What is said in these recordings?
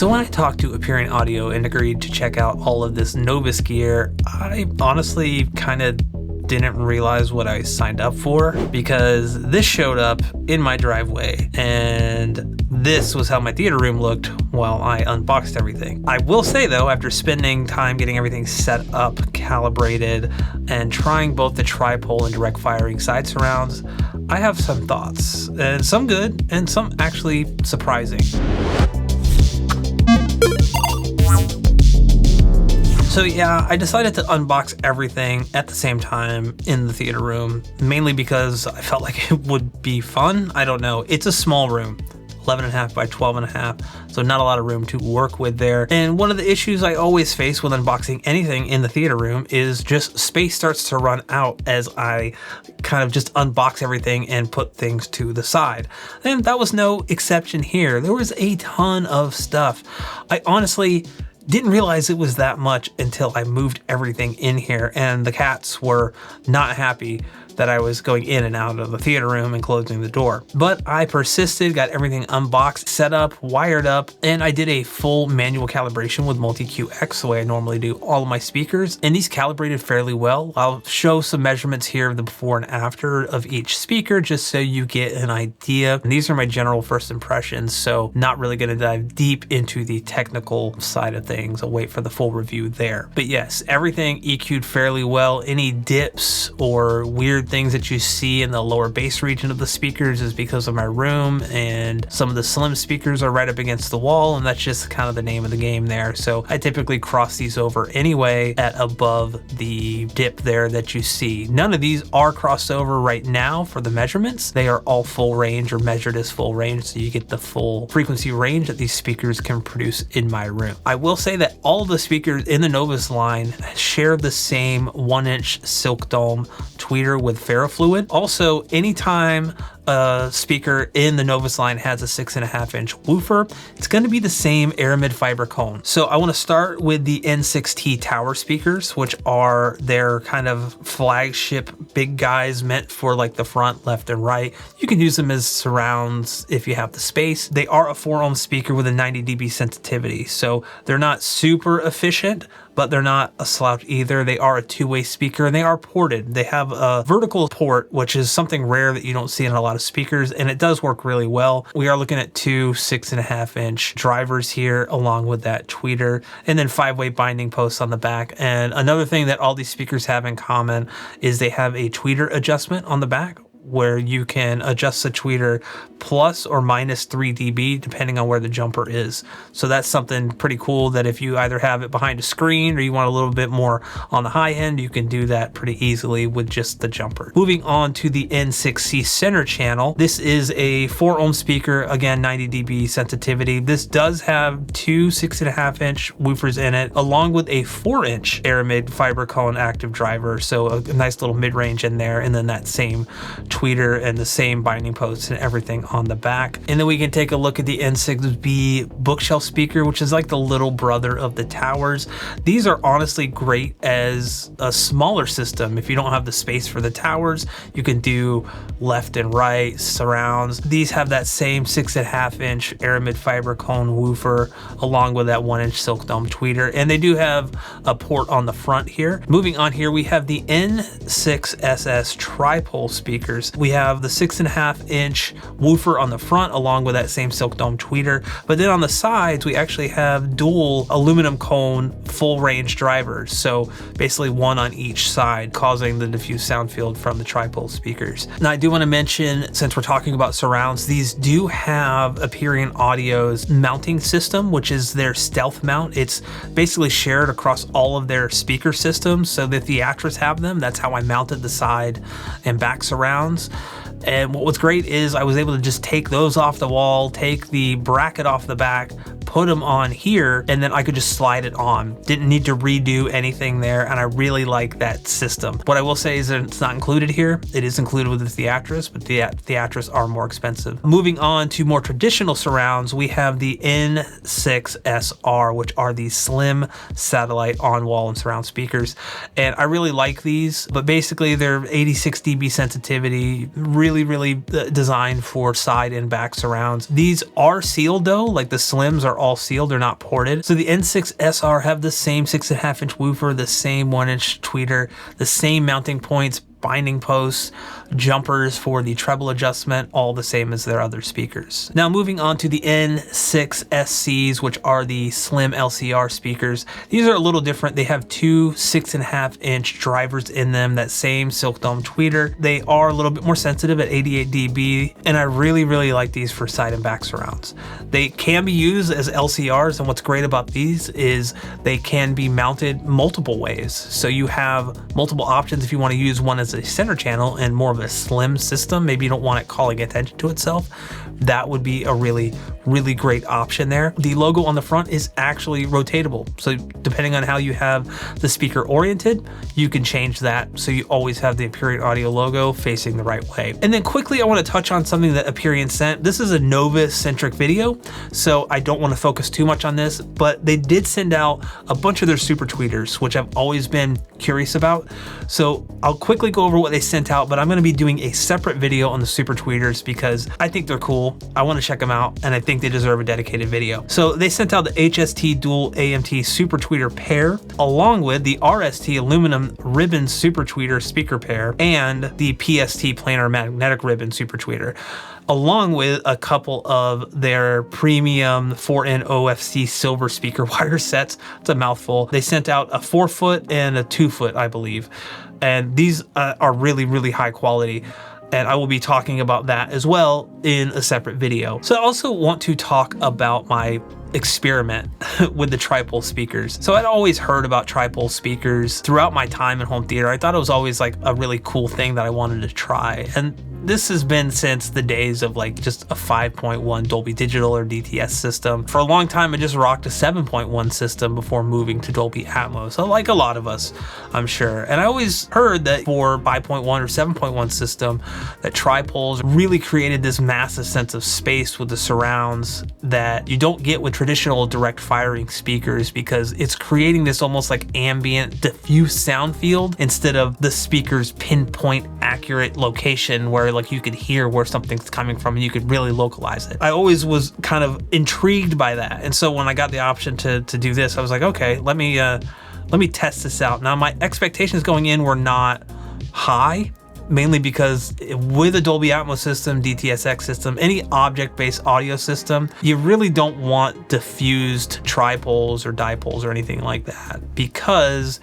So when I talked to Aperion Audio and agreed to check out all of this Novus gear, I honestly kind of didn't realize what I signed up for, because this showed up in my driveway and this was how my theater room looked while I unboxed everything. I will say though, after spending time getting everything set up, calibrated, and trying both the tripole and direct firing side surrounds, I have some thoughts, and some good and some actually surprising. So yeah, I decided to unbox everything at the same time in the theater room, mainly because I felt like it would be fun. I don't know, it's a small room, 11.5 by 12.5, so not a lot of room to work with there. And one of the issues I always face with unboxing anything in the theater room is just space starts to run out as I kind of just unbox everything and put things to the side. And that was no exception here. There was a ton of stuff. I honestly didn't realize it was that much until I moved everything in here, and the cats were not happy that I was going in and out of the theater room and closing the door. But I persisted, got everything unboxed, set up, wired up, and I did a full manual calibration with Multi-QX the way I normally do all of my speakers, and these calibrated fairly well. I'll show some measurements here of the before and after of each speaker just so you get an idea. And these are my general first impressions, so not really gonna dive deep into the technical side of things. I'll wait for the full review there. But yes, everything EQ'd fairly well. Any dips or weird things that you see in the lower bass region of the speakers is because of my room, and some of the slim speakers are right up against the wall, and that's just kind of the name of the game there. So I typically cross these over anyway at above the dip there that you see. None of these are crossed over right now for the measurements. They are all full range or measured as full range, so you get the full frequency range that these speakers can produce in my room. I will say that all the speakers in the Novus line share the same 1-inch silk dome tweeter with ferrofluid. Also, anytime a speaker in the Novus line has a 6.5-inch woofer, it's going to be the same aramid fiber cone. So I want to start with the N6T tower speakers, which are their kind of flagship big guys meant for like the front, left, and right. You can use them as surrounds if you have the space. They are a 4-ohm speaker with a 90 dB sensitivity, so they're not super efficient, but they're not a slouch either. They are a two-way speaker, and they are ported. They have a vertical port, which is something rare that you don't see in a lot of speakers, and it does work really well. We are looking at two 6.5-inch drivers here, along with that tweeter, and then 5-way binding posts on the back. And another thing that all these speakers have in common is they have a tweeter adjustment on the back, where you can adjust the tweeter plus or minus 3 dB depending on where the jumper is. So that's something pretty cool, that if you either have it behind a screen or you want a little bit more on the high end, you can do that pretty easily with just the jumper. Moving on to the N6C center channel. This is a 4-ohm speaker, again 90 dB sensitivity. This does have two 6.5-inch woofers in it, along with a 4-inch aramid fiber cone active driver, so a nice little mid-range in there, and then that same tweeter and the same binding posts and everything on the back. And then we can take a look at the N6B bookshelf speaker, which is like the little brother of the towers. These are honestly great as a smaller system. If you don't have the space for the towers, you can do left and right surrounds. These have that same 6.5-inch aramid fiber cone woofer, along with that 1-inch silk dome tweeter, and they do have a port on the front here. Moving on here, we have the N6SS tripole speakers. We have the 6.5-inch woofer on the front, along with that same silk dome tweeter, but then on the sides we actually have dual aluminum cone full range drivers, so basically one on each side, causing the diffuse sound field from the tripole speakers. Now I do want to mention, since we're talking about surrounds, these do have Aperion Audio's mounting system, which is their stealth mount. It's basically shared across all of their speaker systems, so the Theatras have them. That's how I mounted the side and back surrounds. And what was great is I was able to just take those off the wall, take the bracket off the back, put them on here, and then I could just slide it on. Didn't need to redo anything there, and I really like that system. What I will say is that it's not included here. It is included with the Theatras, but the Theatras are more expensive. Moving on to more traditional surrounds, we have the N6SR, which are the slim satellite on-wall and surround speakers. And I really like these, but basically they're 86 dB sensitivity, really designed for side and back surrounds. These are sealed though, like the slims are all sealed, they're not ported. So the N6 SR have the same 6.5-inch woofer, the same 1-inch tweeter, the same mounting points, binding posts, jumpers for the treble adjustment, all the same as their other speakers. Now moving on to the N6 SCs, which are the slim LCR speakers. These are a little different. They have two 6.5-inch drivers in them, that same Silk Dome tweeter. They are a little bit more sensitive at 88 dB, and I really like these for side and back surrounds. They can be used as LCRs, and what's great about these is they can be mounted multiple ways. So you have multiple options if you want to use one as a center channel and more of a slim system. Maybe you don't want it calling attention to itself. That would be a really great option there. The logo on the front is actually rotatable. So depending on how you have the speaker oriented, you can change that so you always have the Aperion audio logo facing the right way. And then quickly, I want to touch on something that Aperion sent. This is a Novus centric video, so I don't want to focus too much on this, but they did send out a bunch of their super tweeters, which I've always been curious about. So I'll quickly go over what they sent out, but I'm going to be doing a separate video on the super tweeters because I think they're cool. I want to check them out, and I think they deserve a dedicated video. So they sent out the HST dual AMT super tweeter pair, along with the RST aluminum ribbon super tweeter speaker pair, and the PST planar magnetic ribbon super tweeter, along with a couple of their premium 4N OFC silver speaker wire sets. It's a mouthful. They sent out a 4-foot and a 2-foot, I believe. And these are really high quality. And I will be talking about that as well in a separate video. So I also want to talk about my experiment with the Tripole speakers. So I'd always heard about Tripole speakers throughout my time in home theater. I thought it was always like a really cool thing that I wanted to try. And this has been since the days of like just a 5.1 Dolby Digital or DTS system. For a long time, I just rocked a 7.1 system before moving to Dolby Atmos. So like a lot of us, I'm sure. And I always heard that for 5.1 or 7.1 system, that Tripoles really created this massive sense of space with the surrounds that you don't get with traditional direct firing speakers, because it's creating this almost like ambient diffuse sound field instead of the speaker's pinpoint accurate location where like you could hear where something's coming from and you could really localize it. I always was kind of intrigued by that. And so when I got the option to do this, I was like, okay, let me test this out. Now my expectations going in were not high, mainly because with a Dolby Atmos system, DTS:X system, any object-based audio system, you really don't want diffused tripoles or dipoles or anything like that, because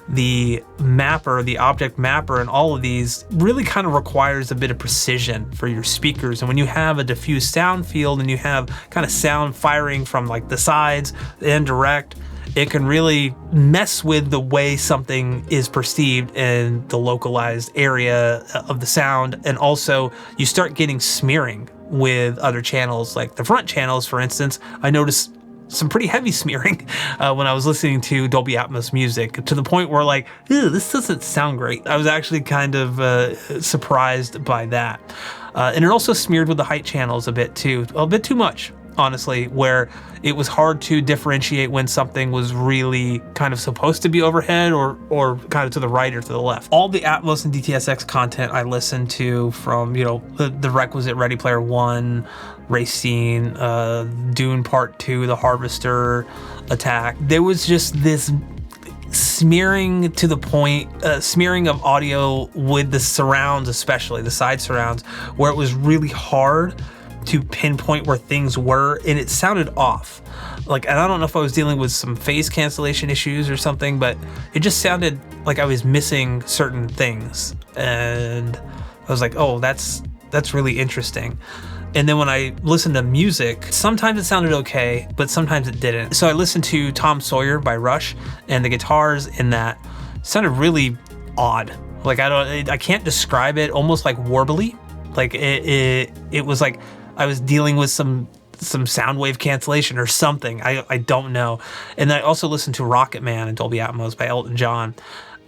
the mapper, the object mapper, and all of these really kind of requires a bit of precision for your speakers. And when you have a diffuse sound field and you have kind of sound firing from like the sides and direct, it can really mess with the way something is perceived in the localized area of the sound. And also you start getting smearing with other channels, like the front channels, for instance. I noticed some pretty heavy smearing when I was listening to Dolby Atmos music, to the point where like, this doesn't sound great. I was actually kind of surprised by that. And it also smeared with the height channels a bit too, a bit too much, honestly, where it was hard to differentiate when something was really kind of supposed to be overhead or kind of to the right or to the left. All the Atmos and DTS:X content I listened to, from, you know, the requisite Ready Player One, race scene, Dune Part 2, the Harvester attack, there was just this smearing to the point, smearing of audio with the surrounds, especially the side surrounds, where it was really hard to pinpoint where things were, and it sounded off. Like, and I don't know if I was dealing with some phase cancellation issues or something, but it just sounded like I was missing certain things. And I was like, oh, that's really interesting. And then when I listened to music, sometimes it sounded okay, but sometimes it didn't. So I listened to Tom Sawyer by Rush, and the guitars in that sounded really odd. Like, I can't describe it, almost like warbly. Like it was like I was dealing with some sound wave cancellation or something. I don't know. And I also listened to Rocket Man in Dolby Atmos by Elton John.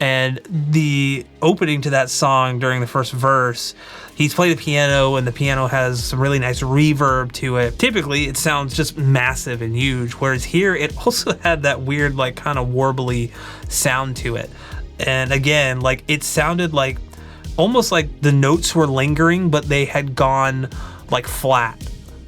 And the opening to that song, during the first verse, he's playing the piano, and the piano has some really nice reverb to it. Typically, it sounds just massive and huge, whereas here, it also had that weird, like, kind of warbly sound to it. And again, like, it sounded like, almost like the notes were lingering, but they had gone, like, flat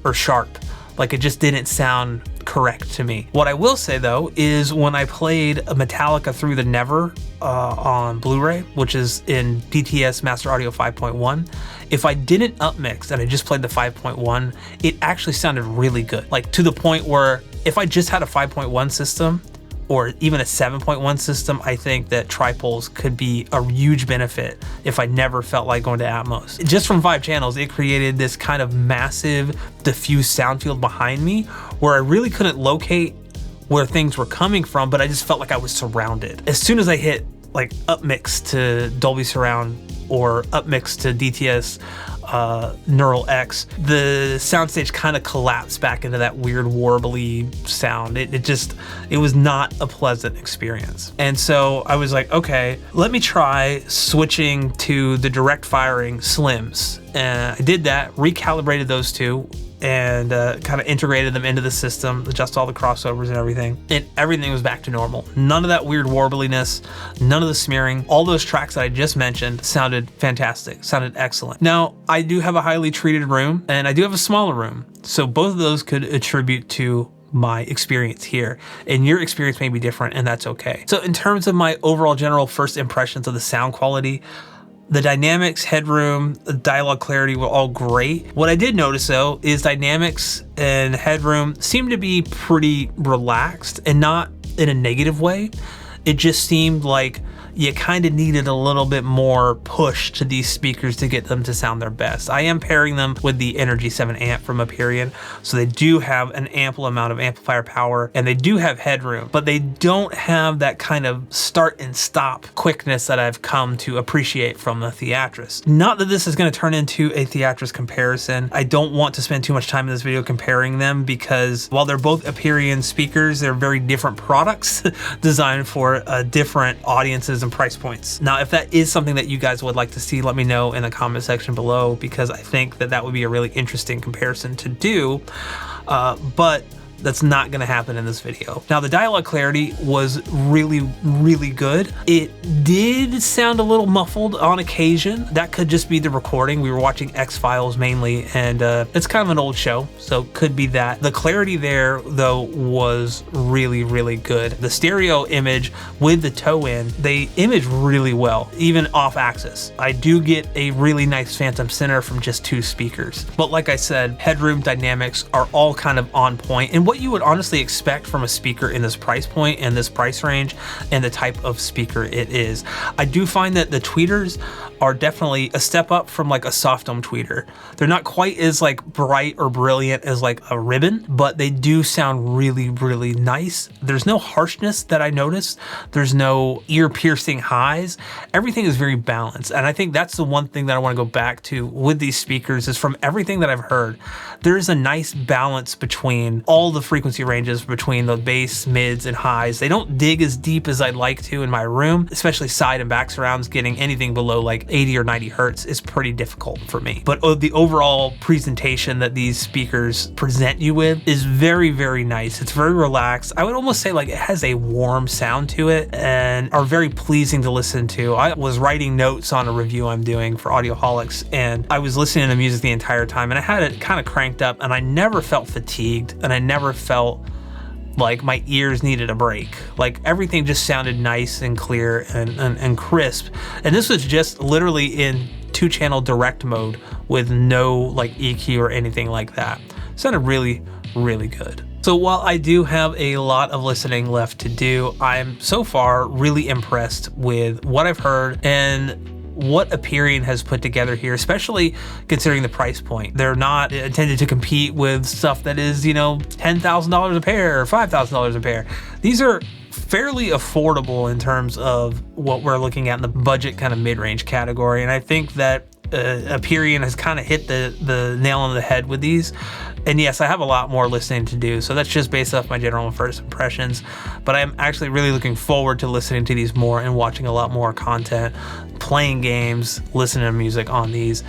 or sharp. Like, it just didn't sound correct to me. What I will say though is when I played Metallica Through the Never on Blu-ray, which is in DTS Master Audio 5.1, if I didn't upmix and I just played the 5.1, it actually sounded really good. Like to the point where if I just had a 5.1 system or even a 7.1 system, I think that tripoles could be a huge benefit if I never felt like going to Atmos. Just from 5 channels, it created this kind of massive diffuse sound field behind me where I really couldn't locate where things were coming from, but I just felt like I was surrounded. As soon as I hit like upmix to Dolby Surround or upmix to DTS Neural X, the soundstage kind of collapsed back into that weird warbly sound. It was not a pleasant experience. And so I was like, okay, let me try switching to the direct firing slims. And I did that, recalibrated those two, and kind of integrated them into the system, adjust all the crossovers and everything was back to normal. None of that weird warbliness, none of the smearing. All those tracks that I just mentioned sounded fantastic, sounded excellent. Now, I do have a highly treated room and I do have a smaller room, so both of those could attribute to my experience here, and your experience may be different, and that's okay. So in terms of my overall general first impressions of the sound quality, the dynamics, headroom, the dialogue clarity were all great. What I did notice though is dynamics and headroom seemed to be pretty relaxed, and not in a negative way. It just seemed like you kind of needed a little bit more push to these speakers to get them to sound their best. I am pairing them with the Energy 7 amp from Aperion, so they do have an ample amount of amplifier power and they do have headroom, but they don't have that kind of start and stop quickness that I've come to appreciate from the Theatris. Not that this is going to turn into a Theatris comparison. I don't want to spend too much time in this video comparing them, because while they're both Aperion speakers, they're very different products designed for different audiences and price points. Now, if that is something that you guys would like to see, let me know in the comment section below, because I think that that would be a really interesting comparison to do, but that's not going to happen in this video. Now, the dialogue clarity was really, really good. It did sound a little muffled on occasion. That could just be the recording. We were watching X-Files mainly, and it's kind of an old show, so could be that. The clarity there, though, was really, really good. The stereo image with the toe-in, they image really well, even off-axis. I do get a really nice phantom center from just 2 speakers. But like I said, headroom, dynamics are all kind of on point, and what you would honestly expect from a speaker in this price point and this price range and the type of speaker it is. I do find that the tweeters are definitely a step up from like a soft dome tweeter. They're not quite as like bright or brilliant as like a ribbon, but they do sound really, really nice. There's no harshness that I noticed. There's no ear piercing highs. Everything is very balanced. And I think that's the one thing that I want to go back to with these speakers is, from everything that I've heard, there is a nice balance between all the frequency ranges, between the bass, mids, and highs. They don't dig as deep as I'd like to in my room, especially side and back surrounds. Getting anything below like 80 or 90 hertz is pretty difficult for me. But the overall presentation that these speakers present you with is very, very nice. It's very relaxed. I would almost say like it has a warm sound to it and are very pleasing to listen to. I was writing notes on a review I'm doing for Audioholics, and I was listening to music the entire time, and I had it kind of cranked up, and I never felt fatigued, and I never felt like my ears needed a break. Like everything just sounded nice and clear and crisp. And this was just literally in 2-channel direct mode with no like EQ or anything like that. It sounded really, really good. So while I do have a lot of listening left to do, I'm so far really impressed with what I've heard and what Aperion has put together here, especially considering the price point. They're not intended to compete with stuff that is, you know, $10,000 a pair or $5,000 a pair. These are fairly affordable in terms of what we're looking at in the budget kind of mid-range category. And I think that Aperion has kind of hit the nail on the head with these. And yes, I have a lot more listening to do, so that's just based off my general first impressions, but I'm actually really looking forward to listening to these more and watching a lot more content. playing games, listening to music on these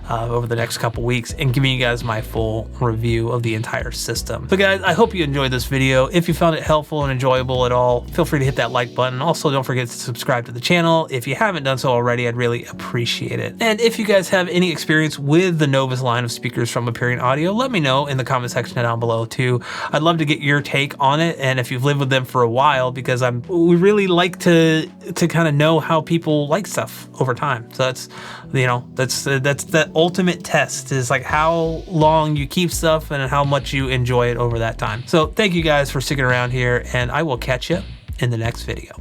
over the next couple weeks, and giving you guys my full review of the entire system. So guys, I hope you enjoyed this video. If you found it helpful and enjoyable at all, feel free to hit that like button. Also, don't forget to subscribe to the channel. If you haven't done so already, I'd really appreciate it. And if you guys have any experience with the Novus line of speakers from Aperion Audio, let me know in the comment section down below too. I'd love to get your take on it, and if you've lived with them for a while, because we really like to kind of know how people like stuff over time. So that's, you know, that's the ultimate test, is like how long you keep stuff and how much you enjoy it over that time. So thank you guys for sticking around here, and I will catch you in the next video.